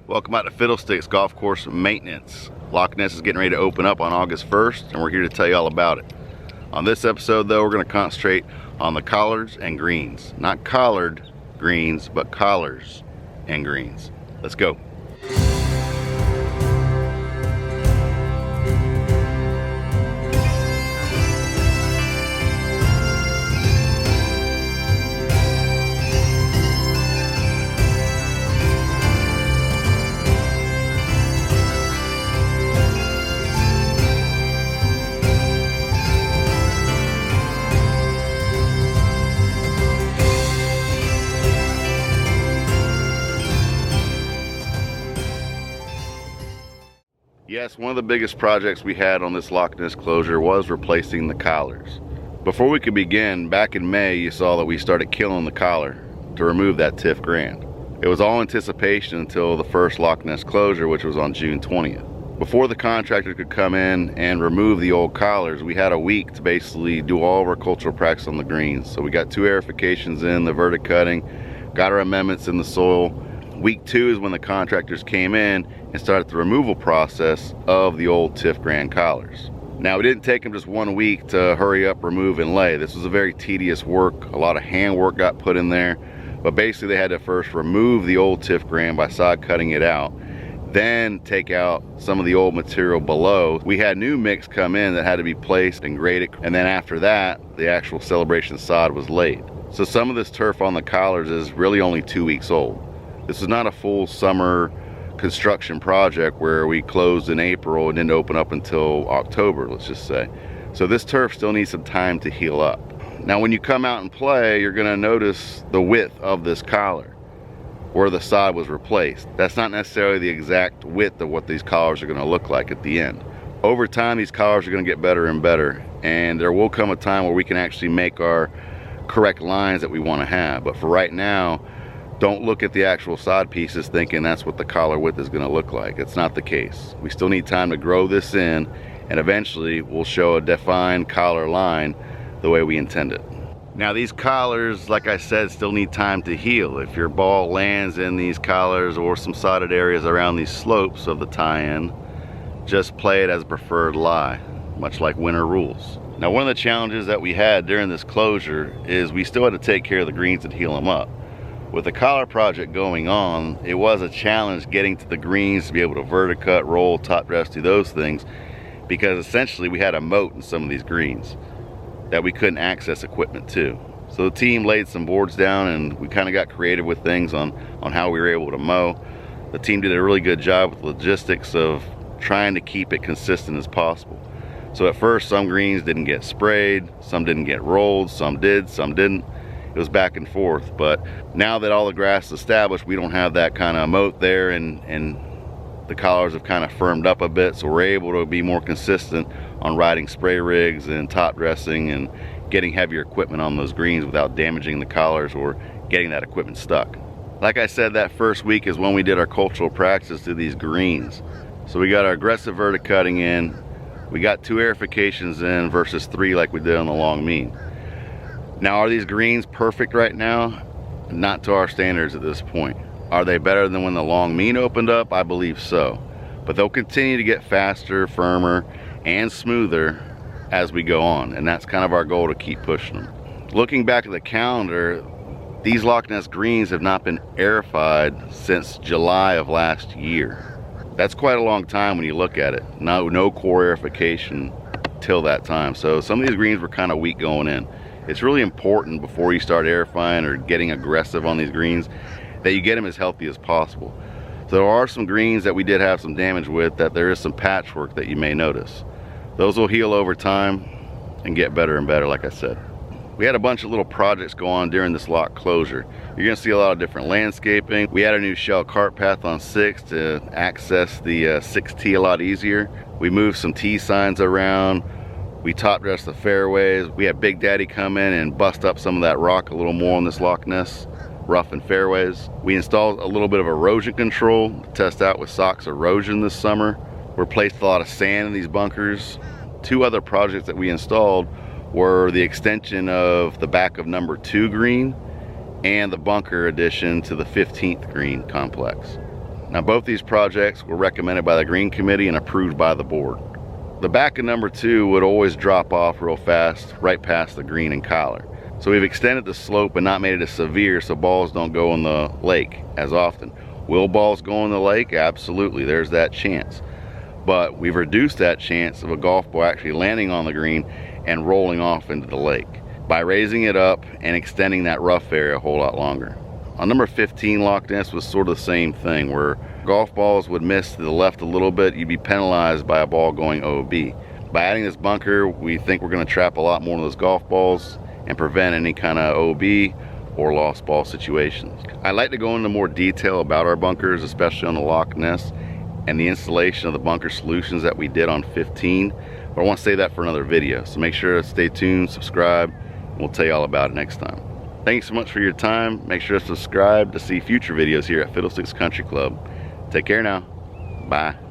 Welcome out to Fiddlesticks Golf Course Maintenance. Loch Ness is getting ready to open up on August 1st, and we're here to tell you all about it. On this episode, though, we're going to concentrate on the collards and greens. Not collared greens, but collars and greens. Let's go. Yes, one of the biggest projects we had on this Loch Ness closure was replacing the collars. Before we could begin, back in May, you saw that we started killing the collar to remove that TIF grand. It was all anticipation until the first Loch Ness closure, which was on June 20th. Before the contractor could come in and remove the old collars, we had a week to basically do all of our cultural practice on the greens. So we got 2 aerifications in, the verticutting, got our amendments in the soil. Week 2 is when the contractors came in and started the removal process of the old TIF grand collars. Now, it didn't take them just 1 week to hurry up, remove, and lay. This was a very tedious work. A lot of hand work got put in there, but basically they had to first remove the old TIF grand by side cutting it out, then take out some of the old material below. We had new mix come in that had to be placed and graded, and then after that, the actual celebration sod was laid. So some of this turf on the collars is really only 2 weeks old. This is not a full summer construction project where we closed in April and didn't open up until October, let's just say. So this turf still needs some time to heal up. Now, when you come out and play, you're gonna notice the width of this collar where the sod was replaced. That's not necessarily the exact width of what these collars are gonna look like at the end. Over time, these collars are gonna get better and better, and there will come a time where we can actually make our correct lines that we wanna have. But for right now, don't look at the actual sod pieces thinking that's what the collar width is going to look like. It's not the case. We still need time to grow this in, and eventually we'll show a defined collar line the way we intend it. Now, these collars, like I said, still need time to heal. If your ball lands in these collars or some sodded areas around these slopes of the tie-in, just play it as a preferred lie, much like winter rules. Now, one of the challenges that we had during this closure is we still had to take care of the greens and heal them up. With the collar project going on, it was a challenge getting to the greens to be able to verticut, roll, top dress, do those things, because essentially we had a moat in some of these greens that we couldn't access equipment to. So the team laid some boards down and we kind of got creative with things on how we were able to mow. The team did a really good job with the logistics of trying to keep it consistent as possible. So at first, some greens didn't get sprayed, some didn't get rolled, some did, some didn't. It was back and forth, but now that all the grass is established, we don't have that kind of moat there, and the collars have kind of firmed up a bit, so we're able to be more consistent on riding spray rigs and top dressing and getting heavier equipment on those greens without damaging the collars or getting that equipment stuck. Like I said, that first week is when we did our cultural practice to these greens. So we got our aggressive verticutting in, we got 2 aerifications in versus 3 like we did on the long mean. Now, are these greens perfect right now? Not to our standards at this point. Are they better than when the long mean opened up? I believe so. But they'll continue to get faster, firmer, and smoother as we go on. And that's kind of our goal, to keep pushing them. Looking back at the calendar, these Loch Ness greens have not been aerified since July of last year. That's quite a long time when you look at it. No core aerification till that time. So some of these greens were kind of weak going in. It's really important before you start aerifying or getting aggressive on these greens that you get them as healthy as possible. So there are some greens that we did have some damage with, that there is some patchwork that you may notice. Those will heal over time and get better and better, like I said. We had a bunch of little projects go on during this lock closure. You're gonna see a lot of different landscaping. We had a new shell cart path on 6 to access the 6T a lot easier. We moved some T signs around. We top dressed the fairways. We had Big Daddy come in and bust up some of that rock a little more on this Loch Ness, rough and fairways. We installed a little bit of erosion control to test out with SOX erosion this summer. Replaced a lot of sand in these bunkers. 2 other projects that we installed were the extension of the back of number 2 green and the bunker addition to the 15th green complex. Now both these projects were recommended by the Green Committee and approved by the board. The back of number 2 would always drop off real fast right past the green and collar. So we've extended the slope but not made it as severe so balls don't go in the lake as often. Will balls go in the lake? Absolutely, there's that chance. But we've reduced that chance of a golf ball actually landing on the green and rolling off into the lake by raising it up and extending that rough area a whole lot longer. On number 15, Loch Ness was sort of the same thing, where golf balls would miss to the left a little bit. You'd be penalized by a ball going OB. By adding this bunker, we think we're going to trap a lot more of those golf balls and prevent any kind of OB or lost ball situations. I'd like to go into more detail about our bunkers, especially on the Loch Ness and the installation of the bunker solutions that we did on 15, but I want to save that for another video. So make sure to stay tuned, subscribe, and we'll tell you all about it next time. Thanks so much for your time. Make sure to subscribe to see future videos here at Fiddlesticks Country Club. Take care now. Bye.